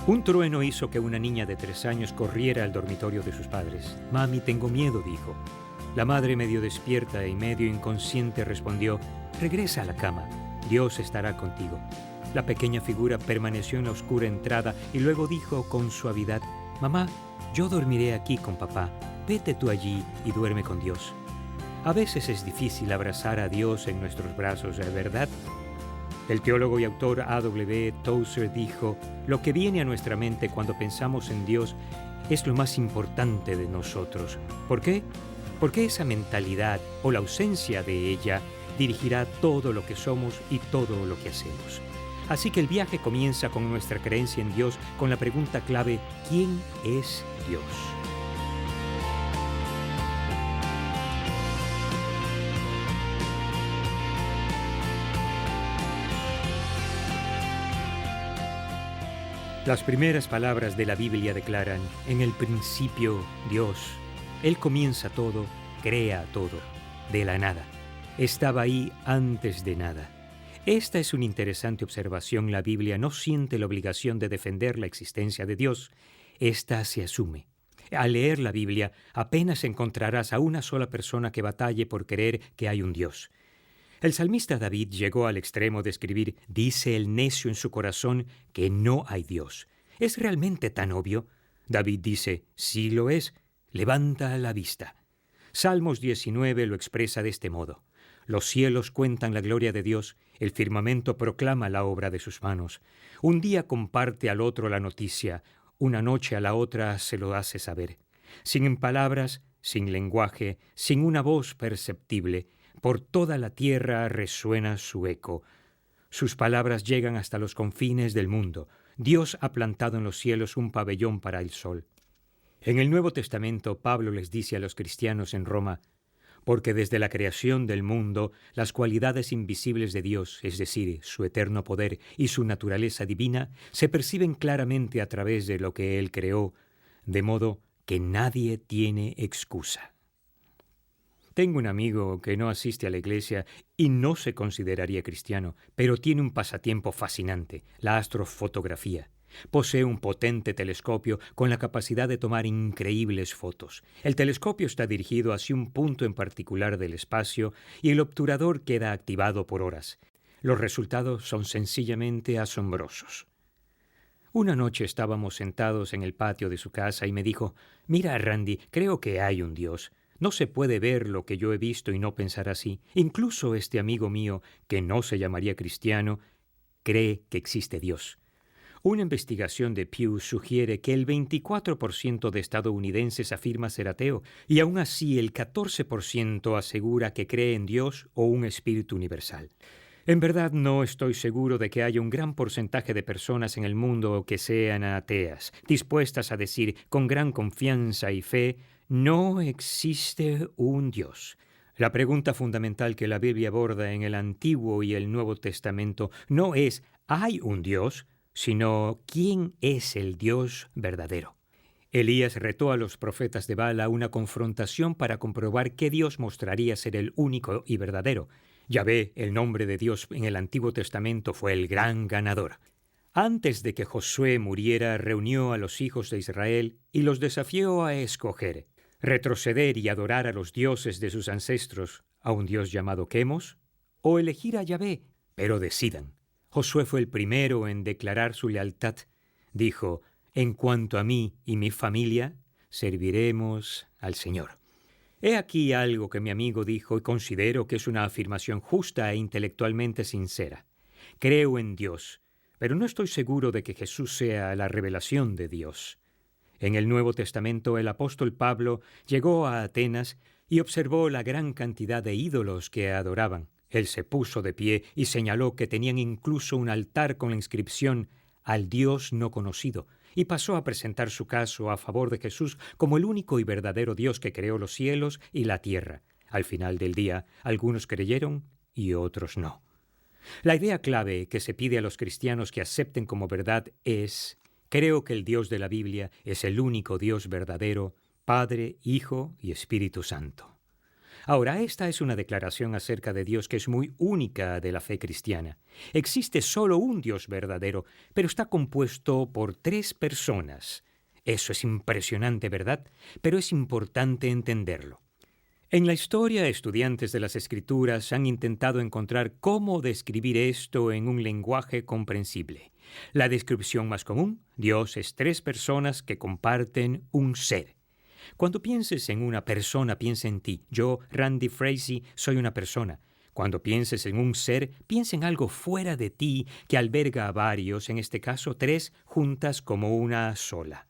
Un trueno hizo que una niña de 3 años corriera al dormitorio de sus padres. «Mami, tengo miedo», dijo. La madre, medio despierta y medio inconsciente, respondió: «Regresa a la cama. Dios estará contigo». La pequeña figura permaneció en la oscura entrada y luego dijo con suavidad: «Mamá, yo dormiré aquí con papá. Vete tú allí y duerme con Dios». A veces es difícil abrazar a Dios en nuestros brazos, ¿verdad? El teólogo y autor A.W. Tozer dijo: «Lo que viene a nuestra mente cuando pensamos en Dios es lo más importante de nosotros». ¿Por qué? Porque esa mentalidad o la ausencia de ella dirigirá todo lo que somos y todo lo que hacemos. Así que el viaje comienza con nuestra creencia en Dios, con la pregunta clave: ¿quién es Dios? Las primeras palabras de la Biblia declaran: en el principio, Dios. Él comienza todo, crea todo, de la nada. Estaba ahí antes de nada. Esta es una interesante observación. La Biblia no siente la obligación de defender la existencia de Dios. Esta se asume. Al leer la Biblia, apenas encontrarás a una sola persona que batalle por creer que hay un Dios. El salmista David llegó al extremo de escribir: «Dice el necio en su corazón que no hay Dios». ¿Es realmente tan obvio? David dice: «Sí lo es. Levanta la vista». Salmos 19 lo expresa de este modo: «Los cielos cuentan la gloria de Dios, el firmamento proclama la obra de sus manos. Un día comparte al otro la noticia, una noche a la otra se lo hace saber. Sin palabras, sin lenguaje, sin una voz perceptible, por toda la tierra resuena su eco. Sus palabras llegan hasta los confines del mundo. Dios ha plantado en los cielos un pabellón para el sol». En el Nuevo Testamento, Pablo les dice a los cristianos en Roma: «Porque desde la creación del mundo, las cualidades invisibles de Dios, es decir, su eterno poder y su naturaleza divina, se perciben claramente a través de lo que Él creó, de modo que nadie tiene excusa». Tengo un amigo que no asiste a la iglesia y no se consideraría cristiano, pero tiene un pasatiempo fascinante: la astrofotografía. Posee un potente telescopio con la capacidad de tomar increíbles fotos. El telescopio está dirigido hacia un punto en particular del espacio y el obturador queda activado por horas. Los resultados son sencillamente asombrosos. Una noche estábamos sentados en el patio de su casa y me dijo: «Mira, Randy, creo que hay un Dios. No se puede ver lo que yo he visto y no pensar así. Incluso este amigo mío, que no se llamaría cristiano, cree que existe Dios». Una investigación de Pew sugiere que el 24% de estadounidenses afirma ser ateo, y aún así el 14% asegura que cree en Dios o un espíritu universal. En verdad no estoy seguro de que haya un gran porcentaje de personas en el mundo que sean ateas, dispuestas a decir con gran confianza y fe: «No existe un Dios». La pregunta fundamental que la Biblia aborda en el Antiguo y el Nuevo Testamento no es ¿hay un Dios?, sino ¿quién es el Dios verdadero? Elías retó a los profetas de Baal a una confrontación para comprobar qué Dios mostraría ser el único y verdadero. Yahvé, el nombre de Dios en el Antiguo Testamento, fue el gran ganador. Antes de que Josué muriera, reunió a los hijos de Israel y los desafió a escoger: retroceder y adorar a los dioses de sus ancestros, a un Dios llamado Quemos, o elegir a Yahvé, pero decidan. Josué fue el primero en declarar su lealtad. Dijo: «En cuanto a mí y mi familia, serviremos al Señor». He aquí algo que mi amigo dijo y considero que es una afirmación justa e intelectualmente sincera. Creo en Dios, pero no estoy seguro de que Jesús sea la revelación de Dios. En el Nuevo Testamento, el apóstol Pablo llegó a Atenas y observó la gran cantidad de ídolos que adoraban. Él se puso de pie y señaló que tenían incluso un altar con la inscripción «Al Dios no conocido», y pasó a presentar su caso a favor de Jesús como el único y verdadero Dios que creó los cielos y la tierra. Al final del día, algunos creyeron y otros no. La idea clave que se pide a los cristianos que acepten como verdad es: creo que el Dios de la Biblia es el único Dios verdadero, Padre, Hijo y Espíritu Santo. Ahora, esta es una declaración acerca de Dios que es muy única de la fe cristiana. Existe solo un Dios verdadero, pero está compuesto por tres personas. Eso es impresionante, ¿verdad? Pero es importante entenderlo. En la historia, estudiantes de las Escrituras han intentado encontrar cómo describir esto en un lenguaje comprensible. La descripción más común: Dios es tres personas que comparten un ser. Cuando pienses en una persona, piensa en ti. Yo, Randy Frazee, soy una persona. Cuando pienses en un ser, piensa en algo fuera de ti que alberga a varios, en este caso tres, juntas como una sola.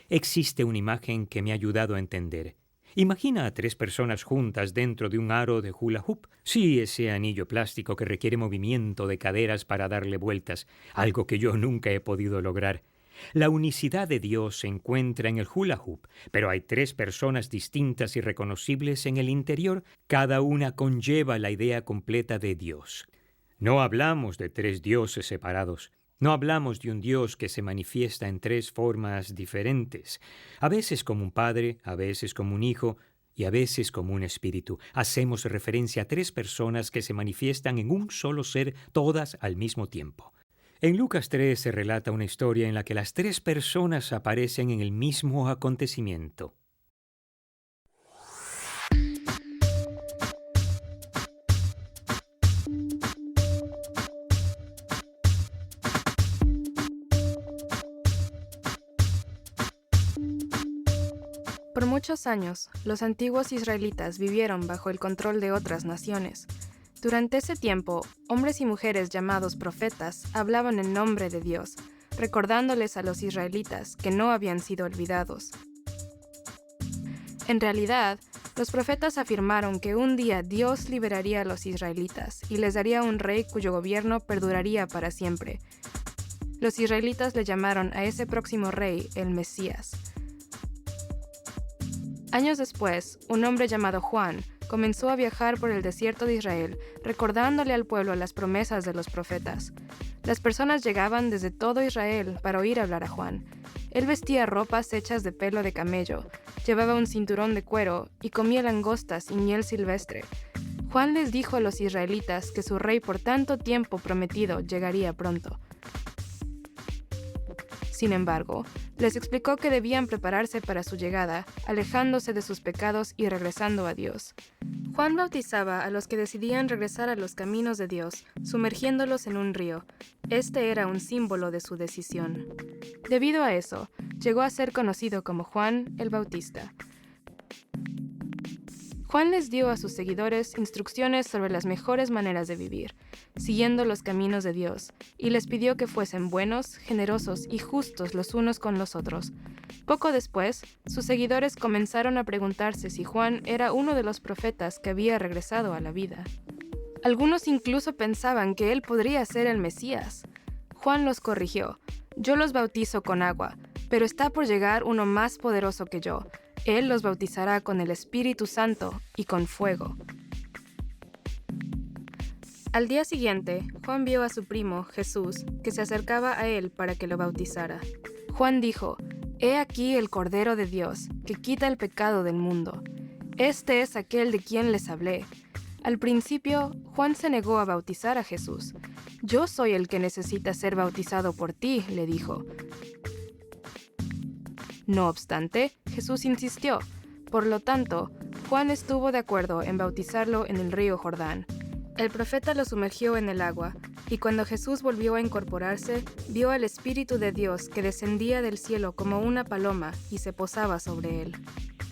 Existe una imagen que me ha ayudado a entender. Imagina a tres personas juntas dentro de un aro de hula hoop. Sí, ese anillo plástico que requiere movimiento de caderas para darle vueltas, algo que yo nunca he podido lograr. La unicidad de Dios se encuentra en el hula hoop, pero hay tres personas distintas y reconocibles en el interior. Cada una conlleva la idea completa de Dios. No hablamos de tres dioses separados. No hablamos de un Dios que se manifiesta en tres formas diferentes, a veces como un padre, a veces como un hijo y a veces como un espíritu. Hacemos referencia a tres personas que se manifiestan en un solo ser, todas al mismo tiempo. En Lucas 3 se relata una historia en la que las tres personas aparecen en el mismo acontecimiento. Por muchos años, los antiguos israelitas vivieron bajo el control de otras naciones. Durante ese tiempo, hombres y mujeres llamados profetas hablaban en nombre de Dios, recordándoles a los israelitas que no habían sido olvidados. En realidad, los profetas afirmaron que un día Dios liberaría a los israelitas y les daría un rey cuyo gobierno perduraría para siempre. Los israelitas le llamaron a ese próximo rey el Mesías. Años después, un hombre llamado Juan comenzó a viajar por el desierto de Israel, recordándole al pueblo las promesas de los profetas. Las personas llegaban desde todo Israel para oír hablar a Juan. Él vestía ropas hechas de pelo de camello, llevaba un cinturón de cuero y comía langostas y miel silvestre. Juan les dijo a los israelitas que su rey por tanto tiempo prometido llegaría pronto. Sin embargo, les explicó que debían prepararse para su llegada, alejándose de sus pecados y regresando a Dios. Juan bautizaba a los que decidían regresar a los caminos de Dios, sumergiéndolos en un río. Este era un símbolo de su decisión. Debido a eso, llegó a ser conocido como Juan el Bautista. Juan les dio a sus seguidores instrucciones sobre las mejores maneras de vivir, siguiendo los caminos de Dios, y les pidió que fuesen buenos, generosos y justos los unos con los otros. Poco después, sus seguidores comenzaron a preguntarse si Juan era uno de los profetas que había regresado a la vida. Algunos incluso pensaban que él podría ser el Mesías. Juan los corrigió: «Yo los bautizo con agua, pero está por llegar uno más poderoso que yo. Él los bautizará con el Espíritu Santo y con fuego». Al día siguiente, Juan vio a su primo, Jesús, que se acercaba a él para que lo bautizara. Juan dijo: «He aquí el Cordero de Dios, que quita el pecado del mundo. Este es aquel de quien les hablé». Al principio, Juan se negó a bautizar a Jesús. «Yo soy el que necesita ser bautizado por ti», le dijo. No obstante, Jesús insistió. Por lo tanto, Juan estuvo de acuerdo en bautizarlo en el río Jordán. El profeta lo sumergió en el agua, y cuando Jesús volvió a incorporarse, vio al Espíritu de Dios que descendía del cielo como una paloma y se posaba sobre él.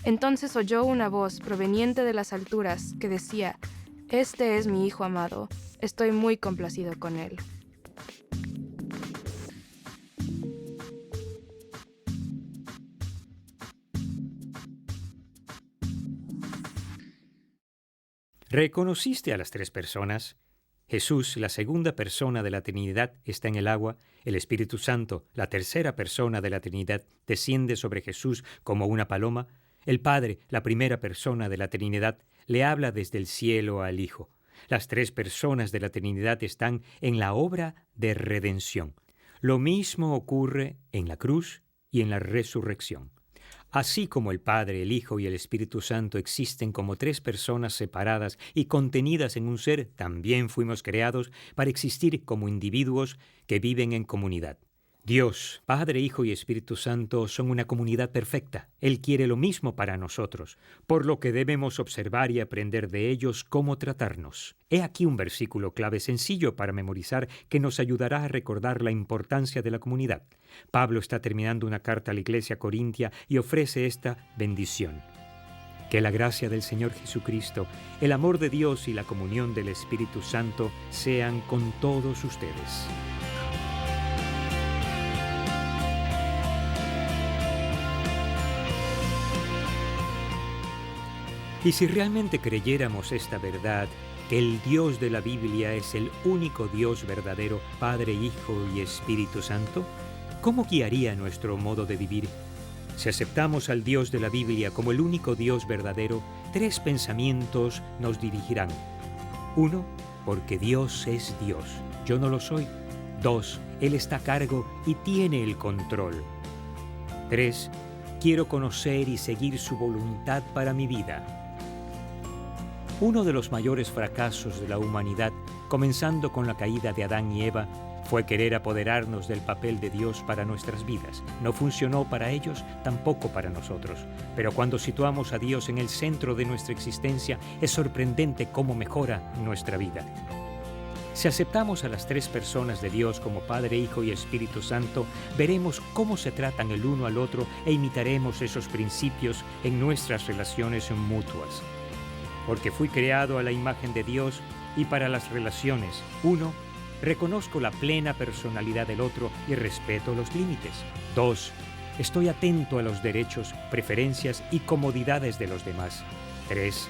Entonces oyó una voz proveniente de las alturas que decía: «Este es mi Hijo amado, estoy muy complacido con él». ¿Reconociste a las tres personas? Jesús, la segunda persona de la Trinidad, está en el agua. El Espíritu Santo, la tercera persona de la Trinidad, desciende sobre Jesús como una paloma. El Padre, la primera persona de la Trinidad, le habla desde el cielo al Hijo. Las tres personas de la Trinidad están en la obra de redención. Lo mismo ocurre en la cruz y en la resurrección. Así como el Padre, el Hijo y el Espíritu Santo existen como tres personas separadas y contenidas en un ser, también fuimos creados para existir como individuos que viven en comunidad. Dios, Padre, Hijo y Espíritu Santo son una comunidad perfecta. Él quiere lo mismo para nosotros, por lo que debemos observar y aprender de ellos cómo tratarnos. He aquí un versículo clave sencillo para memorizar que nos ayudará a recordar la importancia de la comunidad. Pablo está terminando una carta a la iglesia corintia y ofrece esta bendición. Que la gracia del Señor Jesucristo, el amor de Dios y la comunión del Espíritu Santo sean con todos ustedes. Y si realmente creyéramos esta verdad, que el Dios de la Biblia es el único Dios verdadero, Padre, Hijo y Espíritu Santo, ¿cómo guiaría nuestro modo de vivir? Si aceptamos al Dios de la Biblia como el único Dios verdadero, tres pensamientos nos dirigirán. 1. Porque Dios es Dios. Yo no lo soy. 2. Él está a cargo y tiene el control. 3. Quiero conocer y seguir su voluntad para mi vida. Uno de los mayores fracasos de la humanidad, comenzando con la caída de Adán y Eva, fue querer apoderarnos del papel de Dios para nuestras vidas. No funcionó para ellos, tampoco para nosotros. Pero cuando situamos a Dios en el centro de nuestra existencia, es sorprendente cómo mejora nuestra vida. Si aceptamos a las tres personas de Dios como Padre, Hijo y Espíritu Santo, veremos cómo se tratan el uno al otro e imitaremos esos principios en nuestras relaciones mutuas. Porque fui creado a la imagen de Dios y para las relaciones. 1. Reconozco la plena personalidad del otro y respeto los límites. 2. Estoy atento a los derechos, preferencias y comodidades de los demás. 3.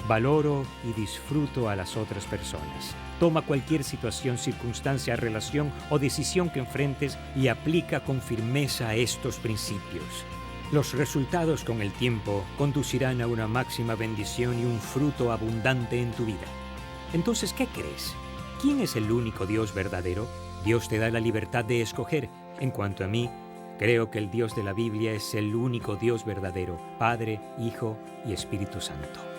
Valoro y disfruto a las otras personas. Toma cualquier situación, circunstancia, relación o decisión que enfrentes y aplica con firmeza estos principios. Los resultados con el tiempo conducirán a una máxima bendición y un fruto abundante en tu vida. Entonces, ¿qué crees? ¿Quién es el único Dios verdadero? Dios te da la libertad de escoger. En cuanto a mí, creo que el Dios de la Biblia es el único Dios verdadero, Padre, Hijo y Espíritu Santo.